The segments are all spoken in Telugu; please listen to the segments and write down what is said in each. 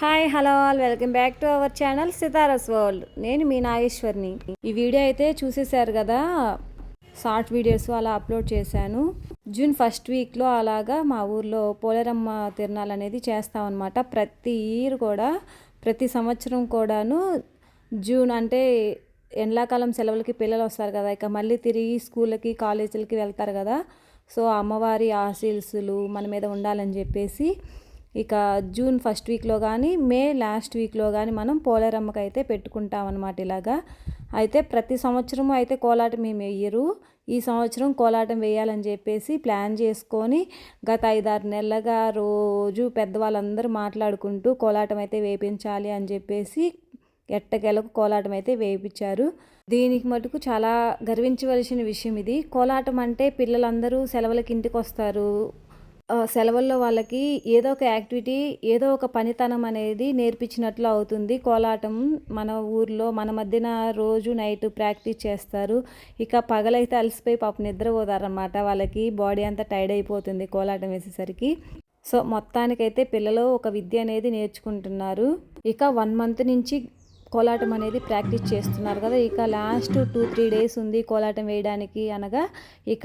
Hi hello all welcome back to our channel Sitara's world. నేను మీ నాగేశ్వర్ని. ఈ వీడియో అయితే చూసేశారు కదా, షార్ట్ వీడియోస్ అలా అప్లోడ్ చేశాను. జూన్ ఫస్ట్ వీక్లో అలాగా మా ఊర్లో పోలేరమ్మ తిరణాలు అనేది చేస్తామన్నమాట. ప్రతి ఇయర్ కూడా, ప్రతి సంవత్సరం కూడాను జూన్ అంటే ఎండాకాలం సెలవులకి పిల్లలు వస్తారు కదా, ఇక మళ్ళీ తిరిగి స్కూళ్ళకి కాలేజీలకి వెళ్తారు కదా. సో అమ్మవారి ఆశీస్సులు మన మీద ఉండాలని చెప్పేసి ఇక జూన్ ఫస్ట్ వీక్లో కానీ మే లాస్ట్ వీక్లో కానీ మనం పోలేరమ్మకి అయితే పెట్టుకుంటాం అన్నమాట. ఇలాగా అయితే ప్రతి సంవత్సరం అయితే కోలాటం మేము వేయరు. ఈ సంవత్సరం కోలాటం వేయాలని చెప్పేసి ప్లాన్ చేసుకొని గత 5-6 నెలలుగా రోజు పెద్దవాళ్ళందరూ మాట్లాడుకుంటూ కోలాటం అయితే వేయించాలి అని చెప్పేసి ఎట్టకేలకు కోలాటం అయితే వేయించారు. దీనికి మటుకు చాలా గర్వించవలసిన విషయం ఇది. కోలాటం అంటే పిల్లలందరూ సెలవులకి ఇంటికి వస్తారు. సెలవుల్లో వాళ్ళకి ఏదో ఒక యాక్టివిటీ, ఏదో ఒక పనితనం అనేది నేర్పించినట్లు అవుతుంది. కోలాటం మన ఊర్లో మన మధ్యన రోజు నైట్ ప్రాక్టీస్ చేస్తారు. ఇక పగలైతే అలసిపోయి పాపం నిద్రపోతారన్నమాట. వాళ్ళకి బాడీ అంతా టైర్డ్ అయిపోతుంది కోలాటం వేసేసరికి. సో మొత్తానికైతే పిల్లలు ఒక విద్య అనేది నేర్చుకుంటున్నారు. ఇక 1 మంత్ నుంచి కోలాటం అనేది ప్రాక్టీస్ చేస్తున్నారు కదా. ఇక లాస్ట్ 2-3 డేస్ ఉంది కోలాటం వేయడానికి. అనగా ఇక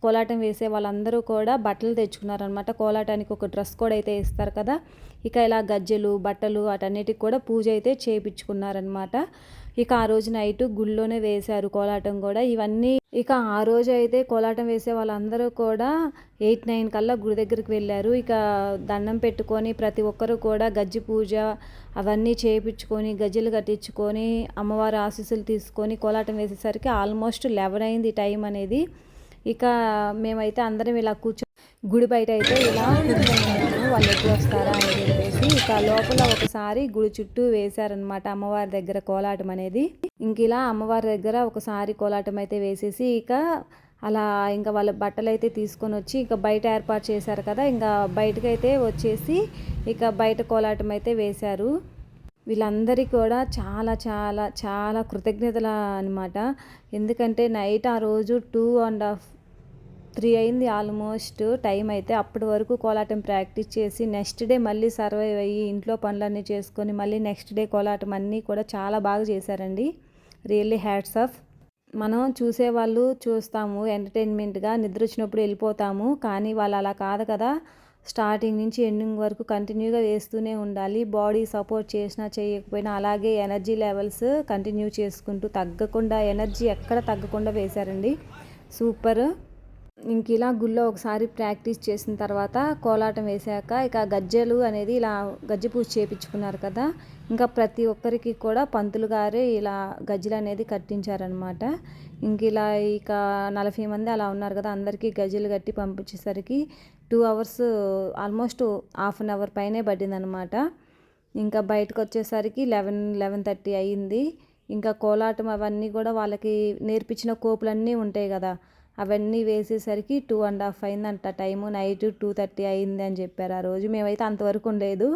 కోలాటం వేసే వాళ్ళందరూ కూడా బట్టలు తెచ్చుకున్నారనమాట. కోలాటానికి ఒక డ్రెస్ కోడ్ అయితే ఇస్తారు కదా. ఇక ఇలా గజ్జెలు, బట్టలు వాటన్నిటికి కూడా పూజ అయితే చేయించుకున్నారనమాట. ఇక ఆ రోజు నైట్ గుళ్ళోనే వేశారు కోలాటం కూడా. ఇవన్నీ ఇక ఆ రోజు అయితే కోలాటం వేసే వాళ్ళందరూ కూడా 8-9 కల్లా గుడి దగ్గరికి వెళ్ళారు. ఇక దండం పెట్టుకొని ప్రతి ఒక్కరు కూడా గజ్జి పూజ అవన్నీ చేయించుకొని గజ్జెలు కట్టించుకొని అమ్మవారి ఆశీస్సులు తీసుకొని కోలాటం వేసేసరికి ఆల్మోస్ట్ 11 అయింది టైం అనేది. ఇక మేమైతే అందరం ఇలా గుడి బయట అయితే ఇలా కూర్చొని వాళ్ళు ఎప్పుడు వస్తారా అని చెప్పేసి ఇక లోపల ఒకసారి గుడి చుట్టూ వేశారనమాట అమ్మవారి దగ్గర కోలాటం అనేది. ఇంక ఇలా అమ్మవారి దగ్గర ఒకసారి కోలాటం అయితే వేసేసి ఇక అలా ఇంకా వాళ్ళ బట్టలు అయితే తీసుకొని వచ్చి ఇక బయట ఏర్పాటు చేశారు కదా. ఇంకా బయటకైతే వచ్చేసి ఇక బయట కోలాటం అయితే వేశారు. వీళ్ళందరికీ కూడా చాలా చాలా చాలా కృతజ్ఞతలు అనమాట. ఎందుకంటే నైట్ ఆ రోజు 2:30-3 అయింది ఆల్మోస్ట్ టైం అయితే. అప్పటి వరకు కోలాటం ప్రాక్టీస్ చేసి నెక్స్ట్ డే మళ్ళీ సర్వైవ్ అయ్యి ఇంట్లో పనులన్నీ చేసుకొని మళ్ళీ నెక్స్ట్ డే కోలాటం అన్నీ కూడా చాలా బాగా చేశారండి. Really hats off. మనం చూసేవాళ్ళు చూస్తాము ఎంటర్టైన్మెంట్గా, నిద్ర వచ్చినప్పుడు వెళ్ళిపోతాము. కానీ వాళ్ళు అలా కాదు కదా, స్టార్టింగ్ నుంచి ఎండింగ్ వరకు కంటిన్యూగా వేస్తూనే ఉండాలి. బాడీ సపోర్ట్ చేసినా చేయకపోయినా అలాగే ఎనర్జీ లెవెల్స్ కంటిన్యూ చేసుకుంటూ తగ్గకుండా, ఎనర్జీ ఎక్కడ తగ్గకుండా వేశారండి. సూపర్. ఇంక ఇలా గుళ్ళో ఒకసారి ప్రాక్టీస్ చేసిన తర్వాత కోలాటం వేశాక ఇక గజ్జెలు అనేది ఇలా గజ్జె పూజ చేయించుకున్నారు కదా. ఇంకా ప్రతి ఒక్కరికి కూడా పంతులు గారే ఇలా గజ్జెలు అనేది కట్టించారనమాట. ఇంక ఇలా ఇక 40 మంది అలా ఉన్నారు కదా, అందరికీ గజ్జెలు కట్టి పంపించేసరికి 2 hours almost half an hour పైనే పట్టిందనమాట. ఇంకా బయటకు వచ్చేసరికి 11-11:30 అయ్యింది. ఇంకా కోలాటం అవన్నీ కూడా వాళ్ళకి నేర్పించిన కోపులన్నీ ఉంటాయి కదా, అవన్నీ వేసేసరికి 2:30 అయిందంట టైము. నైట్ 2:30 అయింది అని చెప్పారు ఆ రోజు. మేమైతే అంతవరకు ఉండలేదు,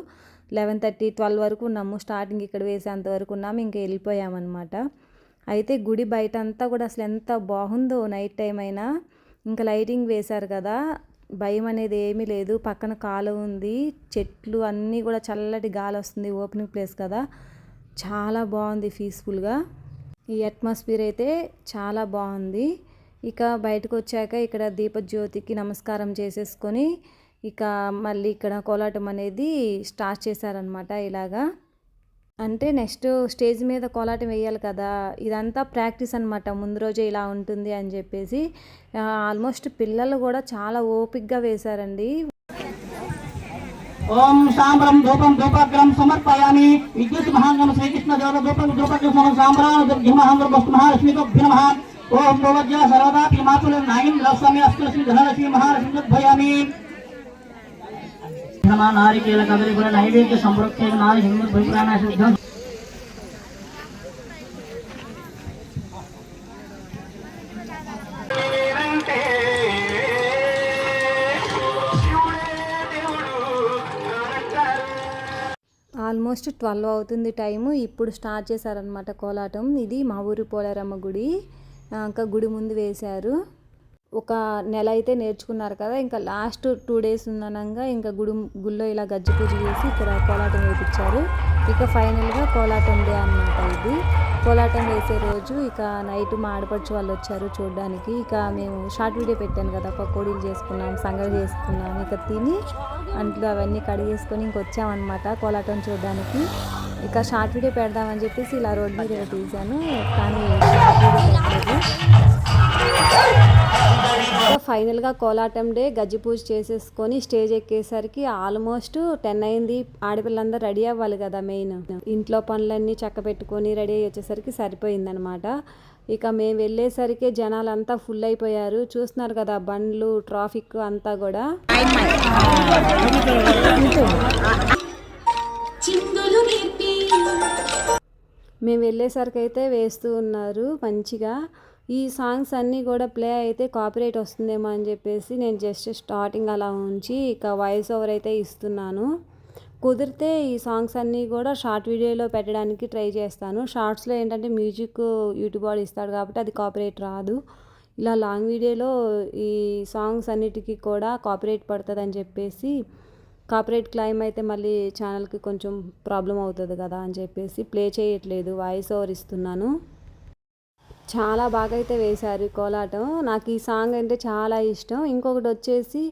11:30-12 వరకు ఉన్నాము. స్టార్టింగ్ ఇక్కడ వేసే అంతవరకు ఉన్నాము, ఇంకా వెళ్ళిపోయామన్నమాట. అయితే గుడి బయట అంతా కూడా అసలు ఎంత బాగుందో నైట్ టైం అయినా. ఇంకా లైటింగ్ వేశారు కదా, భయం అనేది ఏమీ లేదు. పక్కన కాలువ ఉంది, చెట్లు అన్నీ కూడా చల్లటి గాలి వస్తుంది. ఓపెనింగ్ ప్లేస్ కదా, చాలా బాగుంది పీస్ఫుల్గా. ఈ అట్మాస్ఫియర్ అయితే చాలా బాగుంది. ఇక బయటకు వచ్చాక ఇక్కడ దీపజ్యోతికి నమస్కారం చేసేసుకొని ఇక మళ్ళీ ఇక్కడ కోలాటం అనేది స్టార్ట్ చేశారనమాట. ఇలాగా అంటే నెక్స్ట్ స్టేజ్ మీద కోలాటం వేయాలి కదా, ఇదంతా ప్రాక్టీస్ అనమాట. ముందు రోజే ఇలా ఉంటుంది అని చెప్పేసి ఆల్మోస్ట్ పిల్లలు కూడా చాలా ఓపిక్గా వేశారండి. ఓం సాంబ్రం ధూపం ధూపగ్రం సమర్పయామి. విద్యుత్ మహాంగం శ్రీకృష్ణ దేవ ధూపం ధూపగ్రం సాంబ్రాన్ దుర్గమహాంగం వస్తు మహాలక్ష్మితో నమః. ఓం భోవజ్జ సర్వదా పిమాతుల నాగిం లస్వామి అష్టలక్ష్మి ధనలక్ష్మి మహాలక్ష్మి భయామి. నారికేల కదలి కూడా నైవేద్య సంవృక్షే నారి హిందూ భూప్రాణ శుద్ధం. ఆల్మోస్ట్ 12 అవుతుంది టైము. ఇప్పుడు స్టార్ట్ చేశారనమాట కోలాటం. ఇది మా ఊరి పోలేరమ్మ గుడి. ఇంకా గుడి ముందు వేశారు. ఒక నెల అయితే నేర్చుకున్నారు కదా, ఇంకా లాస్ట్ 2 డేస్ ఉందనంగా ఇంకా గుళ్ళో ఇలా గజ్జి పూజ చేసి ఇక్కడ కోలాటం వేయించారు. ఇక ఫైనల్గా కోలాటం డే అన్నమాట ఇది. కోలాటం వేసే రోజు ఇక నైట్ మా ఆడపడుచు వాళ్ళు వచ్చారు చూడడానికి. ఇక మేము షార్ట్ వీడియో పెట్టాను కదా, పకోడీలు చేసుకున్నాం, సంగతి చేసుకున్నాం, ఇక తిని అంట్లో అవన్నీ కడిగేసుకొని ఇంక వచ్చామన్నమాట కోలాటం చూడడానికి. ఇక షార్ట్ వీడియో పెడదామని చెప్పేసి ఇలా రోడ్ మీద తీశాను, కానీ షార్ట్ వీడియో పెట్టలేదు. ఫైనల్గా కోలాటం డే గజ్జి పూజ చేసేసుకొని స్టేజ్ ఎక్కేసరికి ఆల్మోస్ట్ 10 అయింది. ఆడపిల్లందరూ రెడీ అవ్వాలి కదా, మెయిన్ ఇంట్లో పనులన్నీ చక్క పెట్టుకొని రెడీ అయ్యి వచ్చేసరికి సరిపోయిందనమాట. ఇక మేము వెళ్ళేసరికి జనాలంతా ఫుల్ అయిపోయారు. చూస్తున్నారు కదా బండ్లు, ట్రాఫిక్ అంతా కూడా. మేము వెళ్ళేసరికి అయితే వేస్తూ ఉన్నారు మంచిగా. ఈ సాంగ్స్ అన్నీ కూడా ప్లే అయితే కాపీరైట్ వస్తుందేమో అని చెప్పేసి నేను జస్ట్ స్టార్టింగ్ అలా ఉంచి ఇక వాయిస్ ఓవర్ అయితే ఇస్తున్నాను. కుదిరితే ఈ సాంగ్స్ అన్నీ కూడా షార్ట్ వీడియోలో పెట్టడానికి ట్రై చేస్తాను. షార్ట్స్లో ఏంటంటే మ్యూజిక్ యూట్యూబ్ వాడు ఇస్తాడు కాబట్టి అది కాపీరైట్ రాదు. ఇలా లాంగ్ వీడియోలో ఈ సాంగ్స్ అన్నిటికీ కూడా కాపీరైట్ పడుతుంది అని చెప్పేసి, కాపీరైట్ క్లైమ్ అయితే మళ్ళీ ఛానల్కి కొంచెం ప్రాబ్లం అవుతుంది కదా అని చెప్పేసి ప్లే చేయట్లేదు, వాయిస్ ఓవర్ ఇస్తున్నాను. చాలా బాగా అయితే వేశారు కోలాటం. నాకు ఈ సాంగ్ అంటే చాలా ఇష్టం. ఇంకొకటి వచ్చేసి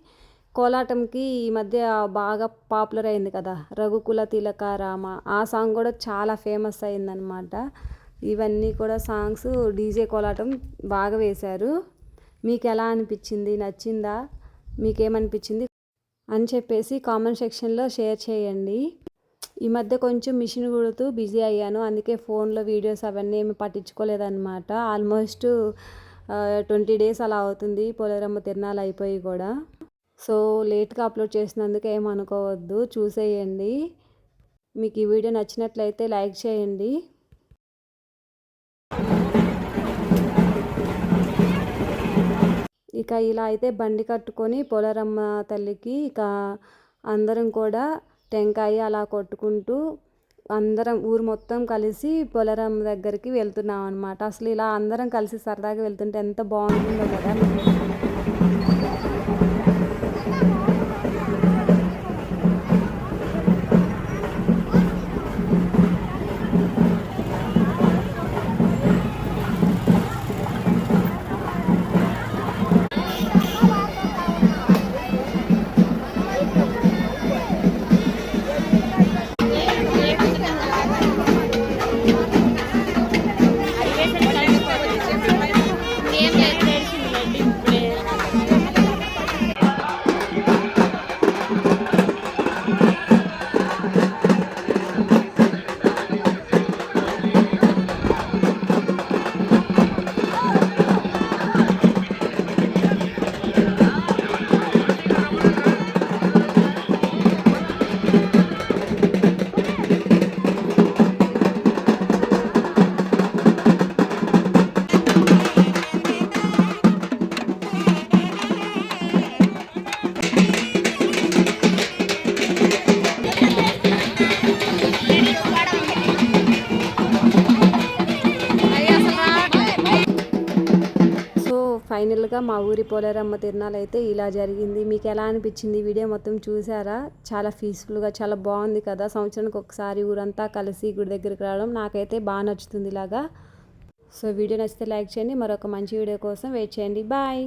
కోలాటంకి ఈ మధ్య బాగా పాపులర్ అయింది కదా, రఘుకుల తిలక రామ, ఆ సాంగ్ కూడా చాలా ఫేమస్ అయిందనమాట. ఇవన్నీ కూడా సాంగ్స్ డీజే కోలాటం బాగా వేశారు. మీకు ఎలా అనిపించింది, నచ్చిందా, మీకేమనిపించింది అని చెప్పేసి కామెంట్ సెక్షన్లో షేర్ చేయండి. ఈ మధ్య కొంచెం మిషన్ కుడుతూ బిజీ అయ్యాను, అందుకే ఫోన్లో వీడియోస్ అవన్నీ ఏమి పట్టించుకోలేదన్నమాట. ఆల్మోస్ట్ 20 డేస్ అలా అవుతుంది పోలేరమ్మ తిరణాలు అయిపోయి కూడా. సో లేట్గా అప్లోడ్ చేసినందుకు ఏమనుకోవద్దు, చూసేయండి. మీకు ఈ వీడియో నచ్చినట్లయితే లైక్ చేయండి. ఇక ఇలా అయితే బండి కట్టుకొని పోలేరమ్మ తల్లికి ఇక అందరం కూడా టెంకాయ అలా కొట్టుకుంటూ అందరం ఊరు మొత్తం కలిసి పోలేరమ్మ దగ్గరికి వెళ్తున్నాం అనమాట. అసలు ఇలా అందరం కలిసి సరదాగా వెళ్తుంటే ఎంత బాగుంటుందో కదా. ఫైనల్గా మా ఊరి పోలేరమ్మ తిరణాలు అయితే ఇలా జరిగింది. మీకు ఎలా అనిపించింది వీడియో మొత్తం చూసారా? చాలా పీస్ఫుల్గా చాలా బాగుంది కదా. సంవత్సరానికి ఒకసారి ఊరంతా కలిసి గుడి దగ్గరికి రావడం నాకైతే బాగా నచ్చుతుంది ఇలాగా. సో వీడియో నచ్చితే లైక్ చేయండి. మరొక మంచి వీడియో కోసం వెయిట్ చేయండి. బాయ్.